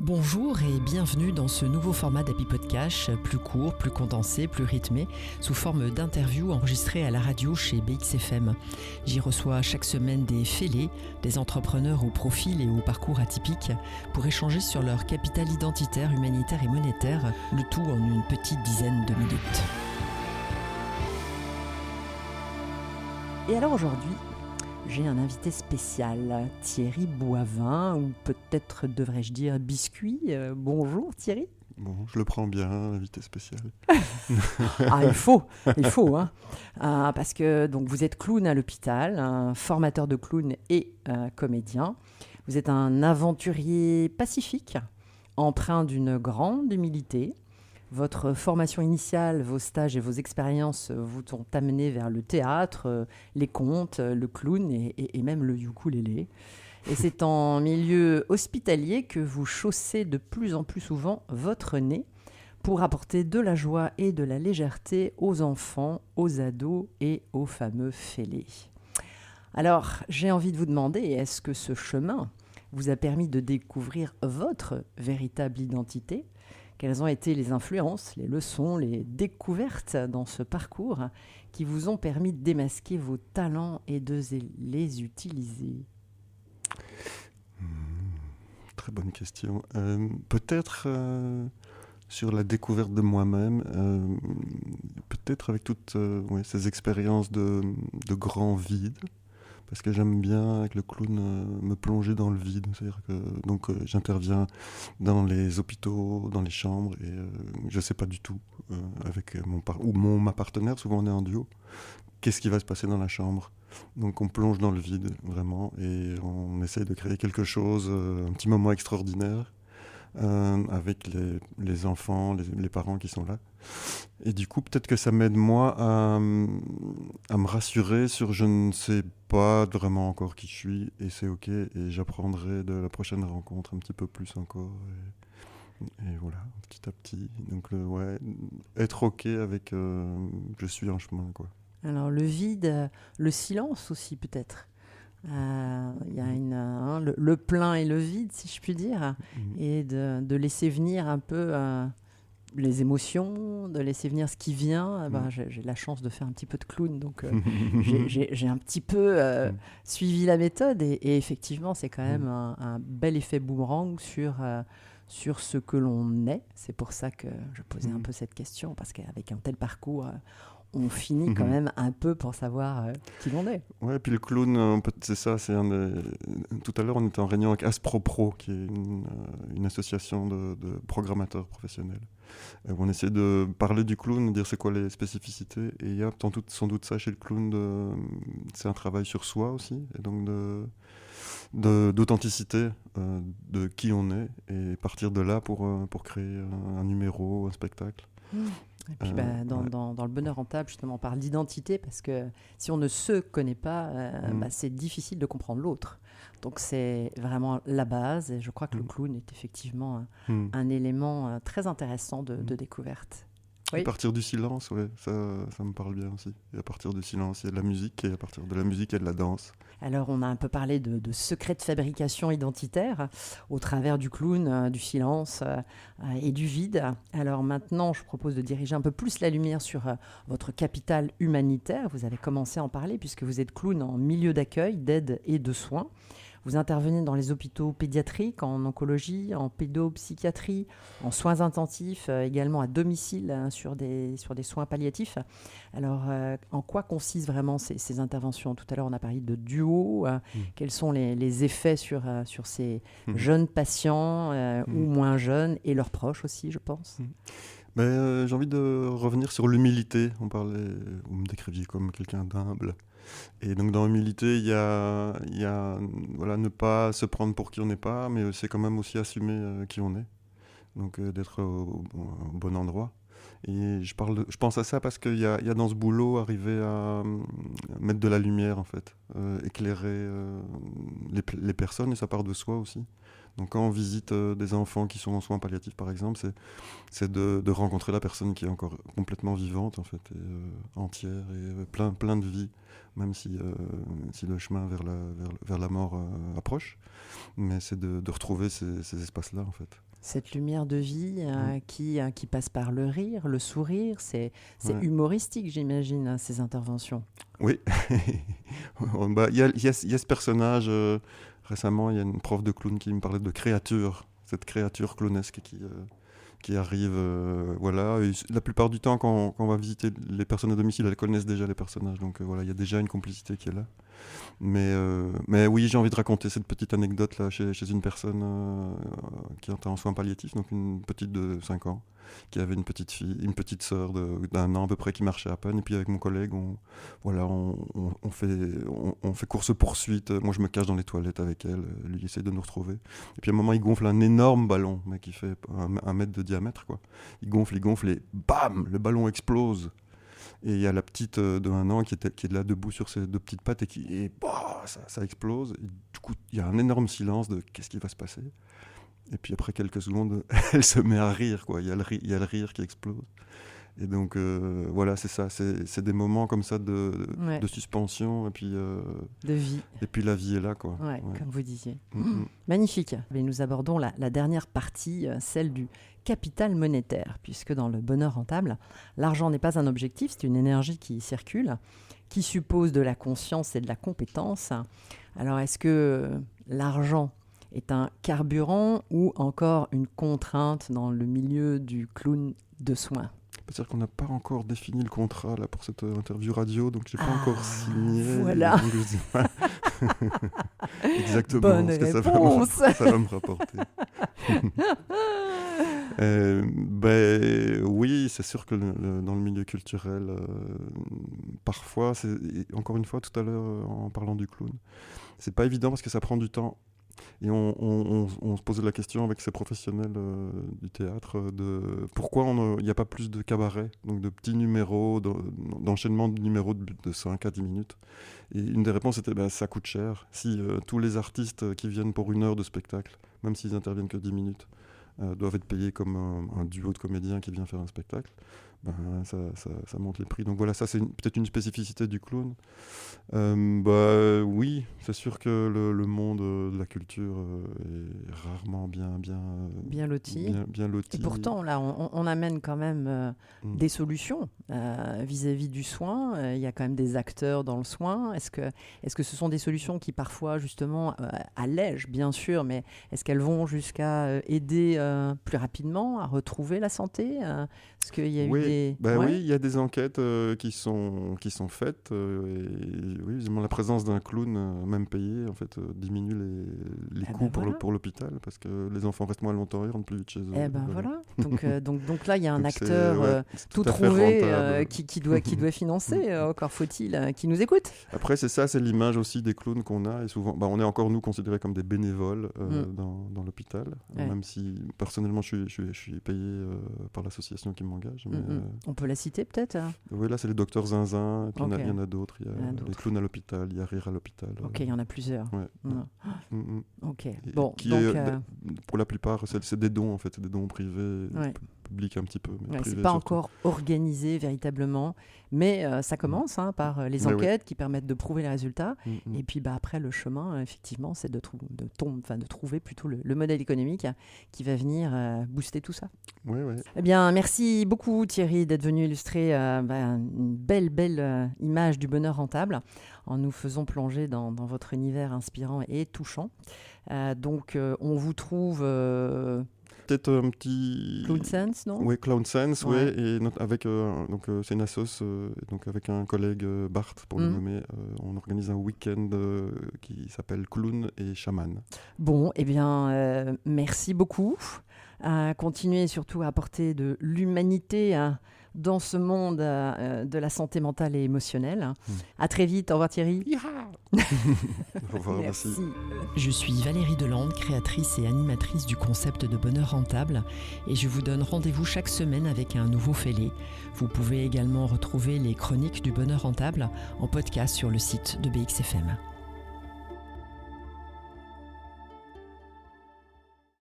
Bonjour et bienvenue dans ce nouveau format d'Happy Podcast, plus court, plus condensé, plus rythmé, sous forme d'interviews enregistrées à la radio chez BXFM. J'y reçois chaque semaine des fêlés, des entrepreneurs au profil et au parcours atypiques, pour échanger sur leur capital identitaire, humanitaire et monétaire, le tout en une petite dizaine de minutes. Et alors aujourd'hui, j'ai un invité spécial, Thierry Boivin, ou peut-être devrais-je dire Biscuit. Bonjour Thierry. Bon, je le prends bien, invité spécial. Ah, il faut, hein. Parce que donc, vous êtes clown à l'hôpital, un formateur de clown et comédien. Vous êtes un aventurier pacifique, empreint d'une grande humilité. Votre formation initiale, vos stages et vos expériences vous ont amené vers le théâtre, les contes, le clown et même le ukulélé. Et c'est en milieu hospitalier que vous chaussez de plus en plus souvent votre nez pour apporter de la joie et de la légèreté aux enfants, aux ados et aux fameux fêlés. Alors, j'ai envie de vous demander, est-ce que ce chemin vous a permis de découvrir votre véritable identité ? Quelles ont été les influences, les leçons, les découvertes dans ce parcours qui vous ont permis de démasquer vos talents et de les utiliser ? Très bonne question. Peut-être sur la découverte de moi-même, peut-être avec toutes ces expériences de grands vides. Parce que j'aime bien, avec le clown, me plonger dans le vide. C'est-à-dire que j'interviens dans les hôpitaux, dans les chambres, et je ne sais pas du tout, avec ma partenaire, souvent on est en duo, qu'est-ce qui va se passer dans la chambre. Donc on plonge dans le vide, vraiment, et on essaye de créer quelque chose, un petit moment extraordinaire, avec les enfants, les parents qui sont là. Et du coup, peut-être que ça m'aide, moi, à me rassurer sur je ne sais pas vraiment encore qui je suis, et c'est OK, et j'apprendrai de la prochaine rencontre un petit peu plus encore. Et voilà, petit à petit. Donc, être OK avec je suis en chemin, quoi. Alors, le vide, le silence aussi, peut-être. Il y a le plein et le vide, si je puis dire, et de laisser venir un peu les émotions, de laisser venir ce qui vient. J'ai la chance de faire un petit peu de clown, donc j'ai un petit peu suivi la méthode, et effectivement, c'est quand même un bel effet boomerang sur ce que l'on est. C'est pour ça que je posais un peu cette question, parce qu'avec un tel parcours, on finit quand même un peu pour savoir qui l'on est. Ouais, puis le clown, c'est ça. Tout à l'heure, on était en réunion avec Aspro-Pro, qui est une association de programmateurs professionnels. Où on essaie de parler du clown, de dire c'est quoi les spécificités. Et il y a sans doute ça chez le clown, c'est un travail sur soi aussi, et donc d'authenticité, de qui on est, et partir de là pour créer un numéro, un spectacle. Et puis dans le bonheur rentable, justement, on parle d'identité, parce que si on ne se connaît pas, c'est difficile de comprendre l'autre. Donc c'est vraiment la base, et je crois que le clown est effectivement un élément très intéressant de découverte. Oui. À partir du silence, ça me parle bien aussi. Et à partir du silence, il y a de la musique, et à partir de la musique, il y a de la danse. Alors, on a un peu parlé de secrets de fabrication identitaire au travers du clown, du silence et du vide. Alors maintenant, je propose de diriger un peu plus la lumière sur votre capital humanitaire. Vous avez commencé à en parler puisque vous êtes clown en milieu d'accueil, d'aide et de soins. Vous intervenez dans les hôpitaux pédiatriques, en oncologie, en pédopsychiatrie, en soins intensifs, également à domicile, sur des soins palliatifs. Alors, en quoi consistent vraiment ces interventions ? Tout à l'heure, on a parlé de duo. Quels sont les effets sur ces jeunes patients ou moins jeunes, et leurs proches aussi, je pense ? J'ai envie de revenir sur l'humilité. Vous me décriviez comme quelqu'un d'humble. Et donc dans l'humilité, il y a ne pas se prendre pour qui on n'est pas, mais c'est quand même aussi assumer qui on est. Donc d'être au bon endroit. Et je pense à ça parce qu'il y a dans ce boulot arriver à mettre de la lumière, en fait, éclairer les personnes, et ça part de soi aussi. Donc quand on visite des enfants qui sont en soins palliatifs, par exemple, c'est de rencontrer la personne qui est encore complètement vivante, en fait, et entière, et plein de vie, même si le chemin vers la mort approche. Mais c'est de retrouver ces espaces-là, en fait. Cette lumière de vie qui passe par le rire, le sourire, c'est humoristique, j'imagine, ces interventions. Oui, il y a ce personnage, récemment, il y a une prof de clown qui me parlait de créature, cette créature clownesque qui arrive, voilà. Et la plupart du temps, quand on va visiter les personnes à domicile, elles connaissent déjà les personnages, donc voilà, il y a déjà une complicité qui est là. Mais oui, j'ai envie de raconter cette petite anecdote là chez une personne qui était en soins palliatifs, donc une petite de 5 ans, qui avait une petite fille, une petite sœur d'1 an à peu près qui marchait à peine. Et puis avec mon collègue, on fait course-poursuite. Moi, je me cache dans les toilettes avec elle, lui essaye de nous retrouver. Et puis à un moment, il gonfle un énorme ballon, mais qui fait 1 mètre de diamètre, quoi. Il gonfle et bam, le ballon explose. Et il y a la petite de 1 an qui est là debout sur ses 2 petites pattes et ça explose. Et du coup, il y a un énorme silence de qu'est-ce qui va se passer. Et puis après quelques secondes, elle se met à rire, quoi. Il y a le rire qui explose. Et donc voilà, c'est ça. C'est des moments comme ça de suspension et puis de vie. Et puis la vie est là, quoi. Ouais. Comme vous disiez. Magnifique. Et nous abordons la dernière partie, celle du capital monétaire, puisque dans le bonheur rentable, l'argent n'est pas un objectif, c'est une énergie qui circule, qui suppose de la conscience et de la compétence. Alors, est-ce que l'argent est un carburant ou encore une contrainte dans le milieu du clown de soins? C'est-à-dire qu'on n'a pas encore défini le contrat là, pour cette interview radio, donc je n'ai pas encore signé. Voilà. Donc, je sais pas exactement Bonne ce que réponse. ça va me rapporter. Oui, c'est sûr que dans le milieu culturel, parfois, encore une fois tout à l'heure en parlant du clown, c'est pas évident parce que ça prend du temps. Et on se posait la question avec ces professionnels du théâtre de pourquoi il n'y a pas plus de cabarets, donc de petits numéros, d'enchaînement de numéros de 5 à 10 minutes. Et une des réponses était ça coûte cher. Si tous les artistes qui viennent pour 1 heure de spectacle, même s'ils interviennent que 10 minutes, doivent être payés comme un duo de comédiens qui vient faire un spectacle, ça monte les prix. Donc voilà, ça c'est peut-être une spécificité du clown. Oui, c'est sûr que le monde de la culture est rarement bien loti. Et pourtant, là, on amène quand même des solutions vis-à-vis du soin. Il y a quand même des acteurs dans le soin. Est-ce que ce sont des solutions qui parfois, justement, allègent, bien sûr, mais est-ce qu'elles vont jusqu'à aider plus rapidement à retrouver la santé? Est-ce qu'il y a eu des... Oui, il y a des enquêtes qui sont faites. Et oui, visiblement, la présence d'un clown, même payé, en fait, diminue les coûts pour l'hôpital, parce que les enfants restent moins longtemps et rentrent plus vite chez eux. Voilà. Donc là, il y a un acteur tout trouvé qui doit financer, encore faut-il, qui nous écoute. Après, c'est l'image aussi des clowns qu'on a. Et souvent, on est encore, nous, considérés comme des bénévoles dans l'hôpital, même si, personnellement, je suis payé par l'association qui m'engage. Mais, on peut la citer, peut-être? Oui, là, c'est les docteurs Zinzin, et puis il y en a d'autres. Il y a les clowns à l'hôpital, il y a Rire à l'hôpital. Ok, il y en a plusieurs. Ok. Pour la plupart, c'est des dons, en fait. C'est des dons privés, publics un petit peu. Mais c'est pas encore organisé véritablement, mais ça commence par les enquêtes qui permettent de prouver les résultats. Et puis après, le chemin, effectivement, c'est de trouver plutôt le modèle économique qui va venir booster tout ça. Eh bien, merci beaucoup Thierry d'être venu illustrer une belle image du bonheur rentable en nous faisant plonger dans votre univers inspirant et touchant. Donc, on vous trouve... peut-être un petit... Clown Sense, non? Oui, Clown Sense, et avec, c'est une assoce, donc avec un collègue Bart, pour le nommer, on organise un week-end qui s'appelle Clown et Chaman. Bon, eh bien, merci beaucoup. Continuez surtout à apporter de l'humanité dans ce monde de la santé mentale et émotionnelle. À très vite. Au revoir Thierry. Au revoir, merci. Je suis Valérie Delande, créatrice et animatrice du concept de bonheur rentable, et je vous donne rendez-vous chaque semaine avec un nouveau fêlé. Vous pouvez également retrouver les chroniques du bonheur rentable en podcast sur le site de BXFM.